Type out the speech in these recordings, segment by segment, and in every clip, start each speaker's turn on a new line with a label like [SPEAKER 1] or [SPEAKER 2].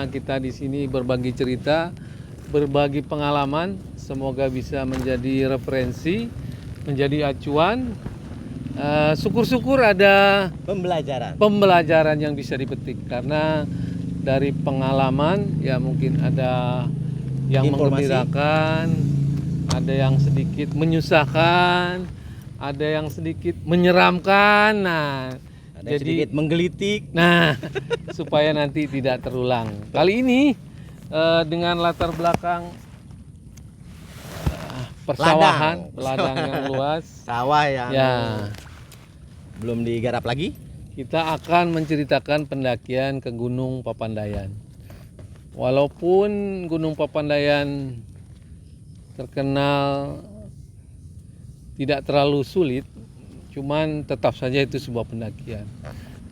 [SPEAKER 1] kita di sini berbagi cerita, berbagi pengalaman. Semoga bisa menjadi referensi, menjadi acuan. Syukur-syukur ada pembelajaran yang bisa dipetik, karena dari pengalaman ya mungkin ada yang menggembirakan, ada yang sedikit menyusahkan, ada yang sedikit menyeramkan. Nah,
[SPEAKER 2] ada jadi sedikit menggelitik.
[SPEAKER 1] Nah, supaya nanti tidak terulang. Kali ini dengan latar belakang persawahan, ladang yang luas,
[SPEAKER 2] sawah yang
[SPEAKER 1] ya
[SPEAKER 2] belum digarap lagi.
[SPEAKER 1] Kita akan menceritakan pendakian ke Gunung Papandayan. Walaupun Gunung Papandayan terkenal tidak terlalu sulit, cuman tetap saja itu sebuah pendakian.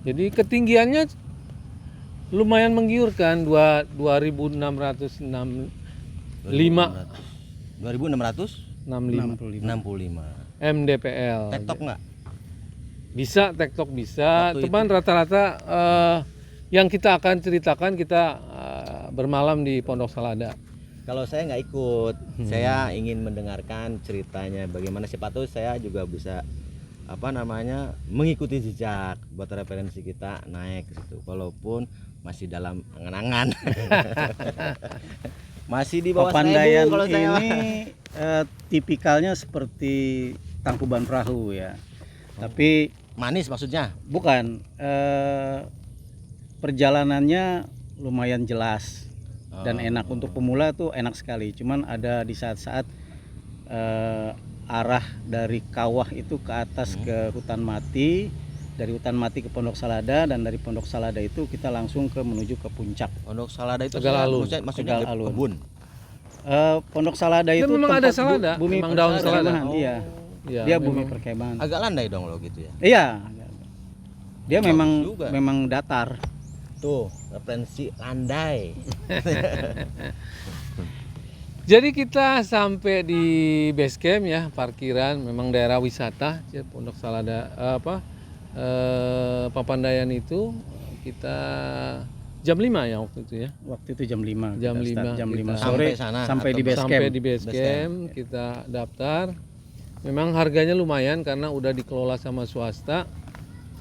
[SPEAKER 1] Jadi ketinggiannya lumayan menggiurkan, 2665 mdpl.
[SPEAKER 2] Tektok nggak?
[SPEAKER 1] Bisa, tektok bisa. Teman rata-rata yang kita akan ceritakan, kita bermalam di Pondok Salada.
[SPEAKER 2] Kalau saya nggak ikut, saya ingin mendengarkan ceritanya. Bagaimana siapa tahu saya juga bisa mengikuti jejak buat referensi kita naik ke situ. Walaupun masih dalam angan-angan. Masih di bawah
[SPEAKER 3] Papandayan
[SPEAKER 2] 1000 kalau saya.
[SPEAKER 3] Ini tipikalnya seperti Tangkuban Perahu ya. Tapi
[SPEAKER 2] manis maksudnya?
[SPEAKER 3] Bukan, perjalanannya lumayan jelas dan enak. Untuk pemula tuh enak sekali. Cuman ada di saat-saat arah dari kawah itu ke atas ke hutan mati, dari hutan mati ke Pondok Salada, dan dari Pondok Salada itu kita langsung menuju ke puncak.
[SPEAKER 2] Pondok Salada itu maksudnya kebun.
[SPEAKER 3] Pondok Salada itu
[SPEAKER 1] memang ada salada,
[SPEAKER 3] bumi
[SPEAKER 1] memang daun salada.
[SPEAKER 3] Iya.
[SPEAKER 1] Ya,
[SPEAKER 3] dia bumi perkemahan.
[SPEAKER 2] Agak landai dong lo gitu ya.
[SPEAKER 3] Iya. Dia
[SPEAKER 2] bagus
[SPEAKER 3] memang datar.
[SPEAKER 2] Tuh, referensi landai.
[SPEAKER 1] Jadi kita sampai di base camp ya, parkiran, memang daerah wisata ya, Pondok Salada Papandayan itu kita jam 5 ya waktu itu ya.
[SPEAKER 3] Waktu itu jam 5.
[SPEAKER 1] Jam 5
[SPEAKER 3] sore sampai di base camp.
[SPEAKER 1] Sampai di base camp kita daftar. Memang harganya lumayan karena udah dikelola sama swasta.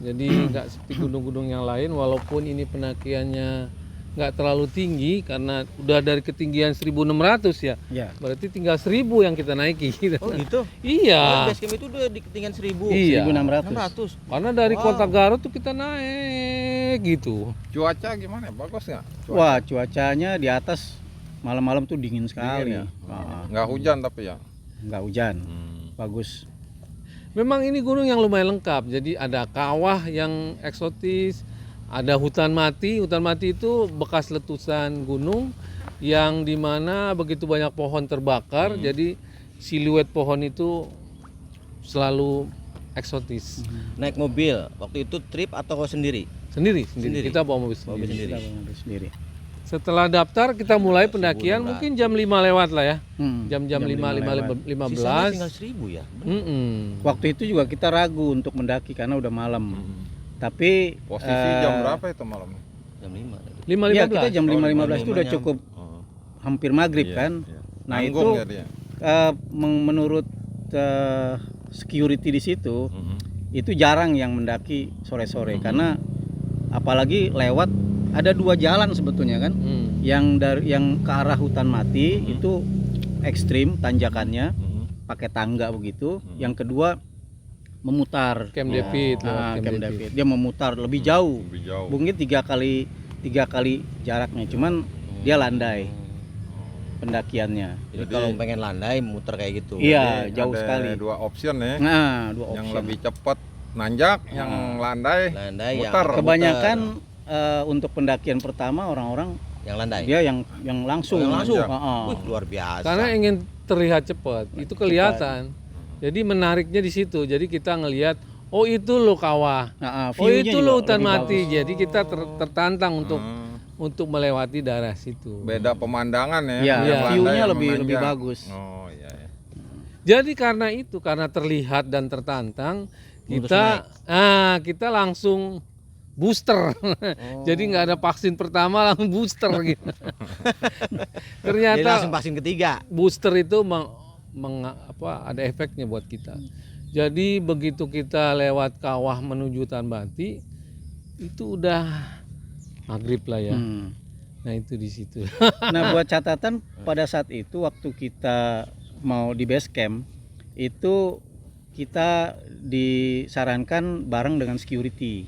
[SPEAKER 1] Jadi nggak seperti gunung-gunung yang lain, walaupun ini pendakiannya nggak terlalu tinggi karena udah dari ketinggian 1600 ya. Berarti tinggal 1000 yang kita naiki.
[SPEAKER 2] Oh gitu?
[SPEAKER 1] Iya.
[SPEAKER 2] Base camp itu udah di ketinggian 1000.
[SPEAKER 1] Iya.
[SPEAKER 3] 1600.
[SPEAKER 1] Karena dari kota Garut tuh kita naik gitu.
[SPEAKER 4] Cuaca gimana? Bagus nggak?
[SPEAKER 3] Wah, cuacanya di atas malam-malam tuh dingin sekali.
[SPEAKER 4] Dingin ya? Nggak hujan tapi ya?
[SPEAKER 3] Nggak hujan. Bagus.
[SPEAKER 1] Memang ini gunung yang lumayan lengkap. Jadi ada kawah yang eksotis, ada hutan mati. Hutan mati itu bekas letusan gunung yang dimana begitu banyak pohon terbakar. Jadi siluet pohon itu selalu eksotis.
[SPEAKER 2] Naik mobil waktu itu trip atau sendiri?
[SPEAKER 1] Sendiri. Kita bawa mobil
[SPEAKER 2] sendiri.
[SPEAKER 1] Setelah daftar kita mulai pendakian mungkin jam 5 lewat lah ya. Jam 5.15.
[SPEAKER 2] Sisanya tinggal 1000 ya.
[SPEAKER 3] Waktu itu juga kita ragu untuk mendaki karena udah malam. Tapi
[SPEAKER 4] posisi jam berapa itu malamnya?
[SPEAKER 2] Jam 5.
[SPEAKER 1] 5.15.
[SPEAKER 3] Ya, kita jam 5.15 itu udah cukup hampir maghrib kan. Nah,
[SPEAKER 4] nanggung
[SPEAKER 3] itu
[SPEAKER 4] ya dia.
[SPEAKER 3] Menurut security di situ itu jarang yang mendaki sore-sore karena apalagi lewat ada 2 jalan sebetulnya kan. Yang ke arah hutan mati itu ekstrim tanjakannya, pakai tangga begitu. Yang kedua memutar.
[SPEAKER 1] Camp David.
[SPEAKER 3] Camp David. Dia memutar lebih jauh. Mungkin 3 kali jaraknya. Cuman dia landai pendakiannya.
[SPEAKER 2] Jadi kalau pengen landai muter kayak gitu.
[SPEAKER 3] Iya,
[SPEAKER 4] Jadi
[SPEAKER 3] jauh
[SPEAKER 4] ada
[SPEAKER 3] sekali.
[SPEAKER 4] 2 option ya.
[SPEAKER 3] Nah, 2 option.
[SPEAKER 4] Yang lebih cepat nanjak, yang landai muter.
[SPEAKER 3] Kebanyakan untuk pendakian pertama orang-orang
[SPEAKER 2] yang landai.
[SPEAKER 3] Dia yang langsung.
[SPEAKER 2] Luar biasa.
[SPEAKER 1] Karena ingin terlihat cepat, itu kelihatan. Jadi menariknya di situ. Jadi kita ngelihat, oh itu loh kawah, oh itu loh hutan mati. Jadi kita tertantang untuk melewati daerah situ.
[SPEAKER 4] Beda pemandangan ya.
[SPEAKER 3] Iya, view-nya lebih bagus.
[SPEAKER 4] Oh iya.
[SPEAKER 1] Jadi karena terlihat dan tertantang, kita langsung booster. Jadi nggak ada vaksin pertama langsung booster gitu.
[SPEAKER 2] Jadi langsung
[SPEAKER 1] Ternyata
[SPEAKER 2] vaksin ketiga.
[SPEAKER 1] booster itu ada efeknya buat kita. Jadi begitu kita lewat kawah menuju hutan Bati itu udah maghrib lah ya. Nah itu di situ.
[SPEAKER 3] Nah buat catatan pada saat itu waktu kita mau di base camp itu kita disarankan bareng dengan security.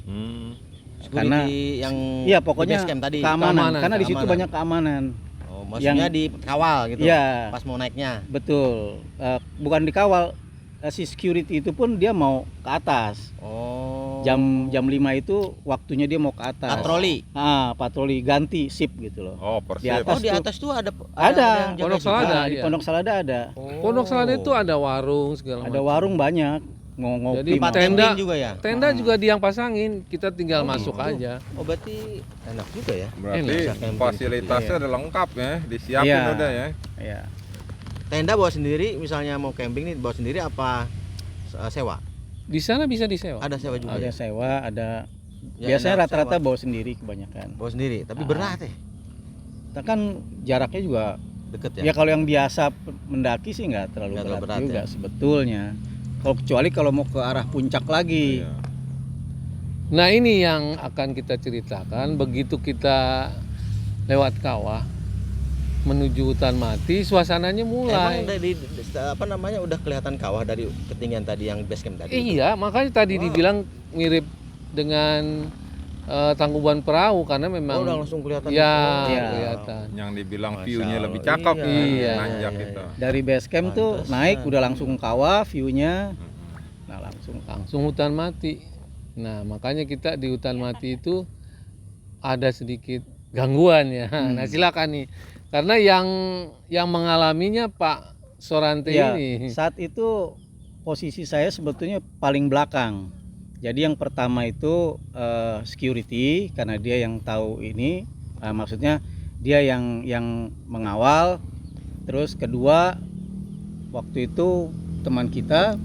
[SPEAKER 3] Karena
[SPEAKER 2] Security yang
[SPEAKER 3] iya
[SPEAKER 2] di
[SPEAKER 3] pokoknya
[SPEAKER 2] base camp tadi.
[SPEAKER 1] Keamanan,
[SPEAKER 3] karena di situ
[SPEAKER 2] keamanan.
[SPEAKER 3] banyak keamanan.
[SPEAKER 2] Oh, maksudnya dikawal gitu.
[SPEAKER 3] Iya.
[SPEAKER 2] Pas mau naiknya.
[SPEAKER 3] Betul. Bukan dikawal, si security itu pun dia mau ke atas.
[SPEAKER 2] Oh.
[SPEAKER 3] Jam 5 itu waktunya dia mau ke atas.
[SPEAKER 2] Patroli.
[SPEAKER 3] Patroli ganti shift gitu loh.
[SPEAKER 4] Oh,
[SPEAKER 3] Di
[SPEAKER 4] persib.
[SPEAKER 3] atas
[SPEAKER 2] Oh, di atas tuh ada
[SPEAKER 3] Ada.
[SPEAKER 2] yang jaga
[SPEAKER 1] Pondok
[SPEAKER 2] juga.
[SPEAKER 1] Selada.
[SPEAKER 3] Di
[SPEAKER 1] iya.
[SPEAKER 3] Pondok Selada ada.
[SPEAKER 1] Pondok Selada itu ada warung segala
[SPEAKER 3] Ada
[SPEAKER 1] macam.
[SPEAKER 3] warung banyak. Ngopi.
[SPEAKER 1] Jadi
[SPEAKER 2] Tempat
[SPEAKER 1] tenda
[SPEAKER 2] camping juga ya.
[SPEAKER 1] Tenda juga dia yang pasangin, kita tinggal masuk aja.
[SPEAKER 2] Oh, berarti enak juga ya.
[SPEAKER 4] Berarti
[SPEAKER 1] Enak.
[SPEAKER 4] fasilitasnya
[SPEAKER 3] Iya.
[SPEAKER 4] udah lengkap ya, disiapin
[SPEAKER 3] Iya.
[SPEAKER 4] udah ya.
[SPEAKER 3] Iya.
[SPEAKER 2] Tenda bawa sendiri, misalnya mau camping nih bawa sendiri apa sewa?
[SPEAKER 1] Di sana bisa disewa.
[SPEAKER 2] Ada sewa juga.
[SPEAKER 3] Ada
[SPEAKER 2] ya?
[SPEAKER 3] sewa, ada
[SPEAKER 2] Ya,
[SPEAKER 3] biasanya
[SPEAKER 2] enak
[SPEAKER 3] rata-rata
[SPEAKER 2] sewa.
[SPEAKER 3] bawa sendiri kebanyakan.
[SPEAKER 2] Bawa sendiri, tapi berat ya.
[SPEAKER 3] Kita kan jaraknya juga
[SPEAKER 2] Deket
[SPEAKER 3] ya
[SPEAKER 2] ya.
[SPEAKER 3] kalau yang biasa mendaki sih nggak terlalu
[SPEAKER 2] Nggak terlalu
[SPEAKER 3] berat
[SPEAKER 2] berat
[SPEAKER 3] juga
[SPEAKER 2] ya.
[SPEAKER 3] sebetulnya. Kecuali kalau mau ke arah puncak lagi.
[SPEAKER 4] Iya.
[SPEAKER 1] Nah ini yang akan kita ceritakan begitu kita lewat kawah menuju hutan mati, suasananya mulai.
[SPEAKER 2] Emang dari apa namanya udah kelihatan kawah dari ketinggian tadi yang base camp tadi.
[SPEAKER 1] Iya, makanya tadi dibilang mirip dengan Tangkuban Perahu karena memang
[SPEAKER 2] Oh, udah langsung kelihatan.
[SPEAKER 1] ya
[SPEAKER 2] itu.
[SPEAKER 3] Iya.
[SPEAKER 1] kelihatan.
[SPEAKER 4] Yang dibilang
[SPEAKER 2] Masya
[SPEAKER 4] view-nya
[SPEAKER 2] Allah.
[SPEAKER 4] lebih cakep
[SPEAKER 1] Iya.
[SPEAKER 4] nanjak
[SPEAKER 2] Iya,
[SPEAKER 4] itu.
[SPEAKER 3] Dari base camp tuh
[SPEAKER 2] Pantesan.
[SPEAKER 3] naik udah langsung kawah view-nya. Nah,
[SPEAKER 1] Langsung hutan mati. Nah, makanya kita di hutan mati itu ada sedikit gangguan ya. Nah, silakan nih. Karena yang mengalaminya Pak Sorante
[SPEAKER 3] ya,
[SPEAKER 1] ini.
[SPEAKER 3] saat itu posisi saya sebetulnya paling belakang. Jadi yang pertama itu security karena dia yang tahu ini, maksudnya dia yang mengawal. Terus kedua waktu itu teman kita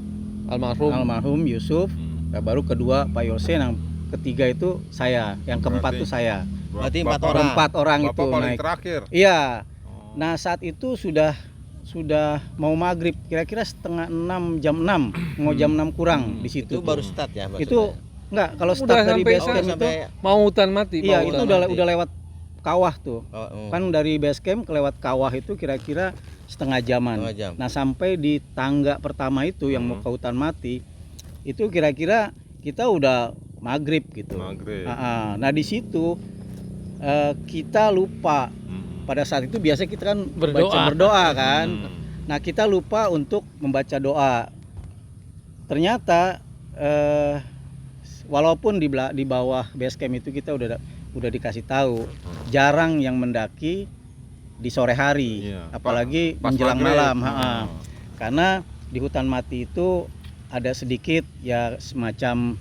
[SPEAKER 3] almarhum Yusuf. Baru kedua Pak Yose, yang ketiga itu saya, yang keempat
[SPEAKER 4] Berarti-
[SPEAKER 3] itu saya.
[SPEAKER 2] Berarti
[SPEAKER 4] Bapak-
[SPEAKER 2] 4 orang.
[SPEAKER 3] Empat orang
[SPEAKER 4] Bapak
[SPEAKER 3] itu
[SPEAKER 4] paling
[SPEAKER 3] naik.
[SPEAKER 4] terakhir.
[SPEAKER 3] Iya.
[SPEAKER 4] Oh.
[SPEAKER 3] Nah saat itu sudah mau maghrib, kira-kira setengah 6, jam 6, mau jam 6 kurang di situ.
[SPEAKER 2] Itu baru start ya maksudnya.
[SPEAKER 3] Itu enggak, kalau
[SPEAKER 1] Udah
[SPEAKER 3] start dari
[SPEAKER 1] sampai
[SPEAKER 3] base
[SPEAKER 2] Oh,
[SPEAKER 3] camp itu,
[SPEAKER 2] sampai
[SPEAKER 1] Mau hutan mati.
[SPEAKER 3] iya
[SPEAKER 1] mau
[SPEAKER 3] itu
[SPEAKER 1] hutan mati.
[SPEAKER 3] udah lewat kawah tuh.
[SPEAKER 2] oh,
[SPEAKER 3] Kan dari base camp ke lewat kawah itu kira-kira setengah jaman.
[SPEAKER 2] Setengah jam.
[SPEAKER 3] Nah sampai di tangga pertama itu yang mau ke hutan mati, itu kira-kira kita udah maghrib gitu.
[SPEAKER 4] Maghrib.
[SPEAKER 3] Nah di situ kita lupa. Pada saat itu biasa kita kan berdoa kan. Nah kita lupa untuk membaca doa. Ternyata walaupun di bawah base camp itu kita udah dikasih tahu jarang yang mendaki di sore hari,
[SPEAKER 4] Iya.
[SPEAKER 3] apalagi
[SPEAKER 4] Pas
[SPEAKER 3] menjelang
[SPEAKER 4] maghrib.
[SPEAKER 3] malam. Karena di hutan mati itu ada sedikit ya semacam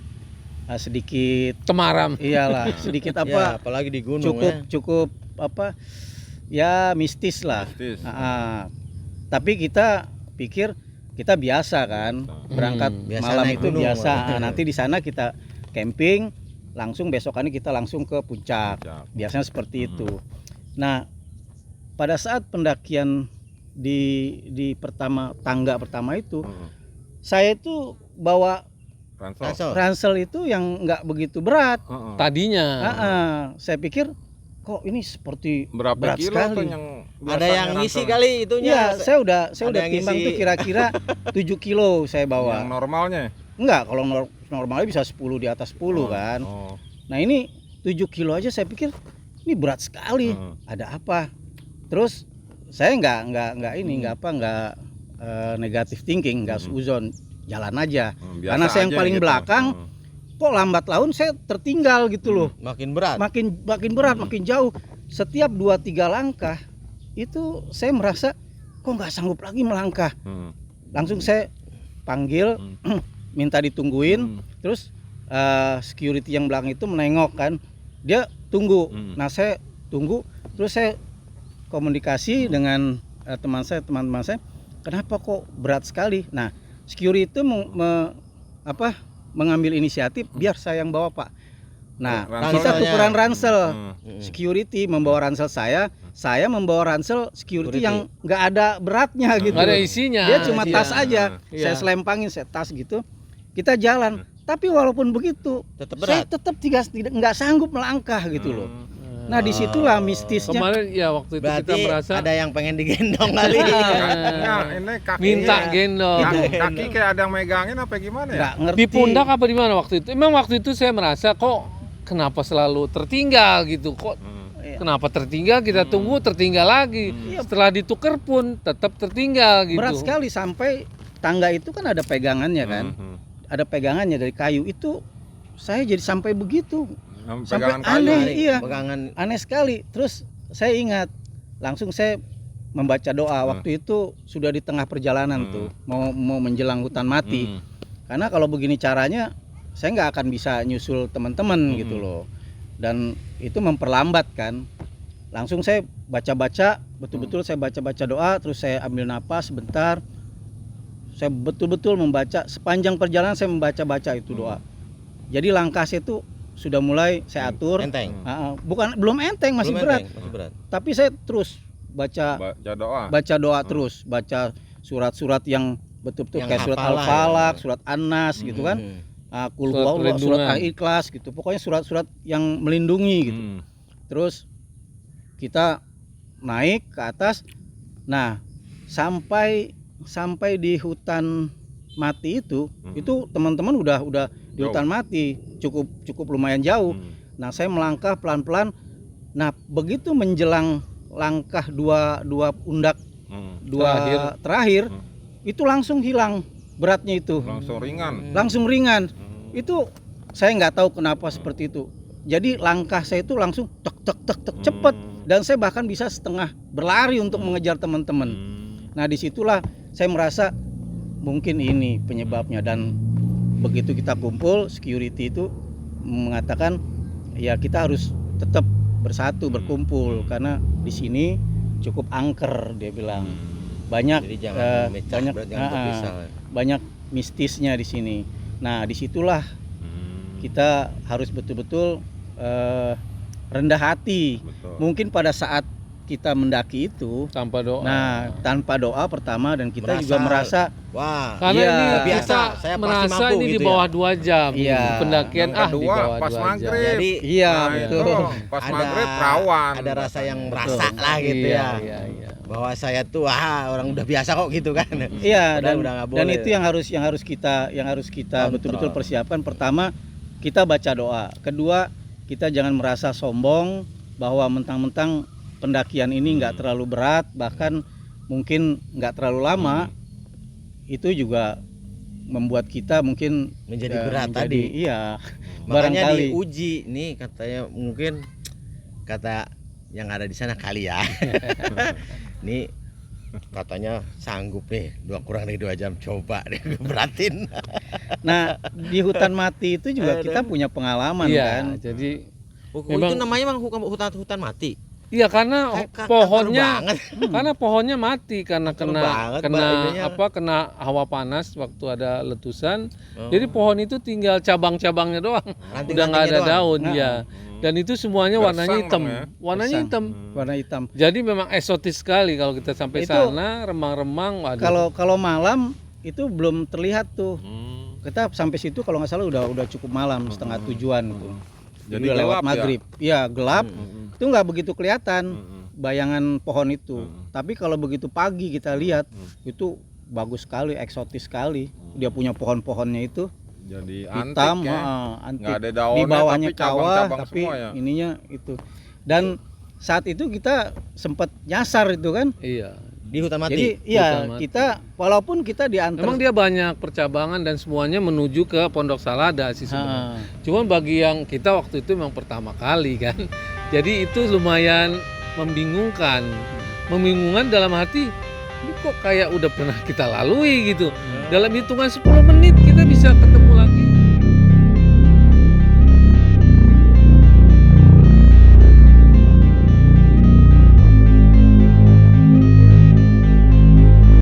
[SPEAKER 3] sedikit
[SPEAKER 1] Temaram.
[SPEAKER 3] iyalah sedikit
[SPEAKER 2] Ya,
[SPEAKER 3] apa
[SPEAKER 2] apalagi di gunung ya.
[SPEAKER 3] cukup apa ya mistis lah.
[SPEAKER 4] Mistis.
[SPEAKER 3] Tapi kita pikir kita biasa kan berangkat
[SPEAKER 2] Biasa
[SPEAKER 3] malam
[SPEAKER 2] naik
[SPEAKER 3] itu
[SPEAKER 2] gunung.
[SPEAKER 3] biasa. Nanti di sana kita camping, langsung besokannya kita langsung ke puncak.
[SPEAKER 4] Puncak.
[SPEAKER 3] Biasanya seperti itu. Nah pada saat pendakian di tangga pertama itu, saya itu bawa
[SPEAKER 4] Ransel.
[SPEAKER 3] ransel itu yang nggak begitu berat.
[SPEAKER 1] Tadinya.
[SPEAKER 3] Saya pikir kok ini seperti
[SPEAKER 4] Berapa
[SPEAKER 3] berat
[SPEAKER 4] kilo
[SPEAKER 3] sekali.
[SPEAKER 4] tuh yang
[SPEAKER 2] Ada
[SPEAKER 4] biasanya
[SPEAKER 2] yang ngisi
[SPEAKER 4] ranselnya?
[SPEAKER 2] kali itunya.
[SPEAKER 3] Iya, saya udah
[SPEAKER 2] ada yang
[SPEAKER 3] timbang
[SPEAKER 2] ngisi.
[SPEAKER 3] tuh kira-kira 7 kilo saya
[SPEAKER 4] Yang
[SPEAKER 3] bawa.
[SPEAKER 4] normalnya.
[SPEAKER 3] Enggak, kalau normalnya bisa 10 di atas 10 kan.
[SPEAKER 4] Oh.
[SPEAKER 3] Nah, ini 7 kilo aja saya pikir ini berat sekali. Ada apa? Terus saya nggak negatif thinking, nggak suzon, jalan aja.
[SPEAKER 4] Biasa
[SPEAKER 3] Karena saya yang
[SPEAKER 4] aja
[SPEAKER 3] paling
[SPEAKER 4] gitu.
[SPEAKER 3] belakang, kok lambat laun saya tertinggal gitu loh.
[SPEAKER 2] Makin berat.
[SPEAKER 3] Makin berat, makin jauh. Setiap 2-3 langkah itu saya merasa kok nggak sanggup lagi melangkah. Langsung saya panggil, minta ditungguin. Terus security yang belakang itu menengok kan, dia tunggu. Nah saya tunggu, terus saya komunikasi dengan teman-teman saya, kenapa kok berat sekali? Nah security itu mengambil inisiatif, biar saya yang bawa Pak. Nah,
[SPEAKER 4] Ranselnya.
[SPEAKER 3] kita tukeran ransel.
[SPEAKER 4] Hmm.
[SPEAKER 3] Security membawa ransel saya membawa ransel security yang nggak ada beratnya gitu.
[SPEAKER 1] Nggak ada isinya.
[SPEAKER 3] Dia cuma
[SPEAKER 1] Iya.
[SPEAKER 3] tas aja.
[SPEAKER 1] Iya.
[SPEAKER 3] Saya selempangin saya tas gitu. Kita jalan. Tapi walaupun begitu,
[SPEAKER 2] Tetap
[SPEAKER 3] saya
[SPEAKER 2] berat.
[SPEAKER 3] tetap nggak sanggup melangkah gitu loh. Nah disitulah mistisnya.
[SPEAKER 1] Kemarin ya waktu itu kita
[SPEAKER 2] Berarti
[SPEAKER 1] merasa
[SPEAKER 2] ada yang pengen digendong kali.
[SPEAKER 4] Enggak, ini kaki.
[SPEAKER 1] minta gendong.
[SPEAKER 4] Kaki kayak ada yang megangin apa gimana ya?
[SPEAKER 3] Nggak ngerti.
[SPEAKER 1] Di pundak apa di mana waktu itu? Emang waktu itu saya merasa kok kenapa selalu tertinggal gitu. Kok kenapa tertinggal? Kita tunggu tertinggal lagi. Setelah ditukar pun tetap tertinggal gitu.
[SPEAKER 3] Berat sekali sampai tangga itu kan ada pegangannya kan. Ada pegangannya dari kayu itu. Saya jadi sampai begitu. Sampai
[SPEAKER 4] Pegangan kayu.
[SPEAKER 3] aneh, iya.
[SPEAKER 2] Pegangan
[SPEAKER 3] Aneh sekali. Terus saya ingat, langsung saya membaca doa. Waktu itu sudah di tengah perjalanan tuh, mau menjelang hutan mati. Karena kalau begini caranya, saya nggak akan bisa nyusul teman-teman gitu loh. Dan itu memperlambat kan. Langsung saya baca-baca, betul-betul saya baca-baca doa, terus saya ambil napas sebentar. Saya betul-betul membaca, sepanjang perjalanan saya membaca-baca itu doa. Jadi langkah saya itu sudah mulai saya atur.
[SPEAKER 2] enteng.
[SPEAKER 3] Belum enteng, masih
[SPEAKER 2] Belum
[SPEAKER 3] berat.
[SPEAKER 2] enteng, masih berat.
[SPEAKER 3] Tapi saya terus baca
[SPEAKER 4] Baca doa.
[SPEAKER 3] terus, baca surat-surat yang betul-betul
[SPEAKER 2] Yang
[SPEAKER 3] kayak surat
[SPEAKER 2] hafalan,
[SPEAKER 3] Al-Falaq,
[SPEAKER 2] ya.
[SPEAKER 3] surat An-Nas gitu kan. Qul
[SPEAKER 1] Surat
[SPEAKER 3] huwallah, surat
[SPEAKER 1] perlindungan.
[SPEAKER 3] Al-Ikhlas gitu. Pokoknya surat-surat yang melindungi gitu. Terus kita naik ke atas. Nah, sampai di hutan mati itu teman-teman udah di hutan mati, cukup lumayan jauh. Nah, saya melangkah pelan-pelan. Nah, begitu menjelang langkah dua pundak terakhir itu langsung hilang beratnya itu. Langsung ringan. Itu saya nggak tahu kenapa seperti itu. Jadi langkah saya itu langsung tek cepet, dan saya bahkan bisa setengah berlari untuk mengejar teman-teman. Nah, disitulah saya merasa mungkin ini penyebabnya. Dan begitu kita kumpul, security itu mengatakan ya kita harus tetap bersatu, berkumpul, karena di sini cukup angker, dia bilang. Banyak
[SPEAKER 2] Jadi jangan mecah,
[SPEAKER 3] banyak
[SPEAKER 2] berarti jangan berpisah.
[SPEAKER 3] banyak mistisnya di sini. Nah, disitulah kita harus betul-betul rendah hati. Mungkin pada saat kita mendaki itu
[SPEAKER 1] Tanpa doa.
[SPEAKER 3] nah tanpa doa pertama, dan kita
[SPEAKER 2] Merasa,
[SPEAKER 3] juga merasa
[SPEAKER 2] wah,
[SPEAKER 1] Karena
[SPEAKER 3] iya,
[SPEAKER 1] ini
[SPEAKER 2] biasa,
[SPEAKER 1] kita
[SPEAKER 2] saya pasti
[SPEAKER 1] merasa
[SPEAKER 2] mampu
[SPEAKER 1] ini
[SPEAKER 2] gitu
[SPEAKER 1] di bawah 2 jam.
[SPEAKER 3] Iya.
[SPEAKER 1] Pendakian
[SPEAKER 4] Yang
[SPEAKER 1] di
[SPEAKER 4] kedua,
[SPEAKER 1] bawah
[SPEAKER 4] pas
[SPEAKER 1] 2 jam.
[SPEAKER 4] maghrib.
[SPEAKER 2] jadi
[SPEAKER 3] iya
[SPEAKER 4] Nah,
[SPEAKER 3] betul.
[SPEAKER 4] itu pas maghrib perawan.
[SPEAKER 2] ada rasa yang
[SPEAKER 3] Betul.
[SPEAKER 2] merasa lah gitu
[SPEAKER 1] Iya,
[SPEAKER 2] ya.
[SPEAKER 1] iya.
[SPEAKER 2] Bahwa saya tuh orang udah biasa kok gitu kan.
[SPEAKER 3] Iya,
[SPEAKER 2] Padahal
[SPEAKER 3] dan
[SPEAKER 2] udah nggak
[SPEAKER 3] dan
[SPEAKER 2] boleh.
[SPEAKER 3] itu yang harus kita
[SPEAKER 2] Kontrol.
[SPEAKER 3] betul-betul persiapkan. Pertama, kita baca doa. Kedua, kita jangan merasa sombong bahwa mentang-mentang pendakian ini nggak terlalu berat, bahkan mungkin nggak terlalu lama. Itu juga membuat kita mungkin
[SPEAKER 2] Menjadi berat tadi.
[SPEAKER 3] Iya.
[SPEAKER 2] Makanya
[SPEAKER 3] Barangkali.
[SPEAKER 2] diuji nih, katanya mungkin kata yang ada di sana kali ya. Nih katanya sanggup nih kurang dari 2 jam, coba deh beratin.
[SPEAKER 3] Nah, di hutan mati itu juga kita punya pengalaman
[SPEAKER 1] Iya,
[SPEAKER 3] kan.
[SPEAKER 1] jadi
[SPEAKER 2] Itu
[SPEAKER 1] Memang-
[SPEAKER 2] namanya emang hutan mati.
[SPEAKER 1] iya karena
[SPEAKER 2] Kayak
[SPEAKER 1] pohonnya
[SPEAKER 2] baru banget.
[SPEAKER 1] karena pohonnya mati karena
[SPEAKER 2] Baru banget, Mbak, ininya.
[SPEAKER 1] kena hawa panas waktu ada letusan.
[SPEAKER 2] Oh.
[SPEAKER 1] Jadi pohon itu tinggal cabang-cabangnya doang.
[SPEAKER 2] Ranting-rantingnya
[SPEAKER 1] Udah nggak ada
[SPEAKER 2] doang.
[SPEAKER 1] daun
[SPEAKER 3] Nah.
[SPEAKER 1] ya. Dan itu semuanya warnanya
[SPEAKER 4] Gersang
[SPEAKER 1] hitam.
[SPEAKER 4] dong ya.
[SPEAKER 1] Warnanya
[SPEAKER 3] Gersang.
[SPEAKER 1] hitam.
[SPEAKER 3] Warna hitam.
[SPEAKER 1] Jadi memang eksotis sekali kalau kita sampai
[SPEAKER 3] Itu-
[SPEAKER 1] sana remang-remang. Waduh.
[SPEAKER 3] Kalau malam itu belum terlihat tuh. Kita sampai situ kalau nggak salah udah cukup malam, setengah tujuan itu.
[SPEAKER 4] Jadi
[SPEAKER 3] udah lewat
[SPEAKER 4] gelap ya?
[SPEAKER 3] maghrib. Iya, gelap. Itu nggak begitu kelihatan bayangan pohon itu. Tapi kalau begitu pagi kita lihat, itu bagus sekali, eksotis sekali. Dia punya pohon-pohonnya itu
[SPEAKER 4] Jadi
[SPEAKER 3] hitam,
[SPEAKER 4] antik ya.
[SPEAKER 3] antik.
[SPEAKER 4] Nggak ada daunnya,
[SPEAKER 3] Di bawahnya
[SPEAKER 4] tapi
[SPEAKER 3] kawah,
[SPEAKER 4] cabang-cabang
[SPEAKER 3] tapi
[SPEAKER 4] semua ya.
[SPEAKER 3] ininya itu. Dan saat itu kita sempat nyasar itu kan.
[SPEAKER 1] Iya.
[SPEAKER 2] Di hutan mati.
[SPEAKER 3] Jadi iya,
[SPEAKER 1] Hutan mati.
[SPEAKER 3] kita walaupun kita diantar.
[SPEAKER 1] Memang dia banyak percabangan dan semuanya menuju ke Pondok Salada sih sebenarnya. Cuman bagi yang kita waktu itu memang pertama kali kan. Jadi itu lumayan membingungkan. Membingungkan dalam hati, ini kok kayak udah pernah kita lalui gitu. Dalam hitungan 10 menit kita bisa